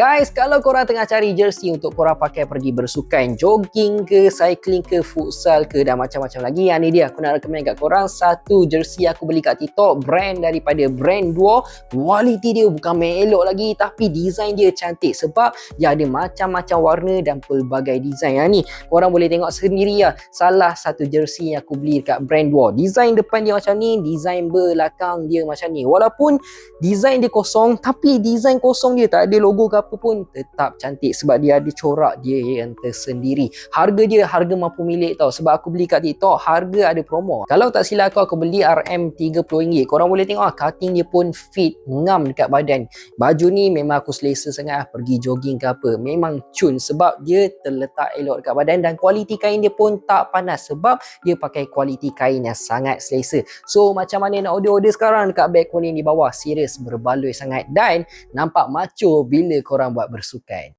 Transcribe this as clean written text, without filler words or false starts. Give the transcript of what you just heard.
Guys, kalau korang tengah cari jersey untuk korang pakai pergi bersukan, jogging ke, cycling ke, futsal ke dan macam-macam lagi, yang ni dia aku nak recommend kat korang satu jersey aku beli kat TikTok, brand daripada Brand Duo. Kualiti dia bukan main elok lagi, tapi design dia cantik sebab dia ada macam-macam warna dan pelbagai design. Yang ni korang boleh tengok sendiri lah, salah satu jersey yang aku beli dekat Brand Duo. Design depan dia macam ni, design belakang dia macam ni. Walaupun design dia kosong, tapi design kosong dia tak ada logo ke apa pun tetap cantik sebab dia ada corak dia yang tersendiri. Harga dia harga mampu milik tau, sebab aku beli kat TikTok harga ada promo. Kalau tak silap aku beli RM30. Korang boleh tengok cutting dia pun fit ngam dekat badan. Baju ni memang aku selesa sangat pergi jogging ke apa. Memang cun sebab dia terletak elok dekat badan dan kualiti kain dia pun tak panas sebab dia pakai kualiti kain yang sangat selesa. So macam mana nak order sekarang dekat beg kuning di bawah. Serius berbaloi sangat dan nampak macho bila korang buat bersukan.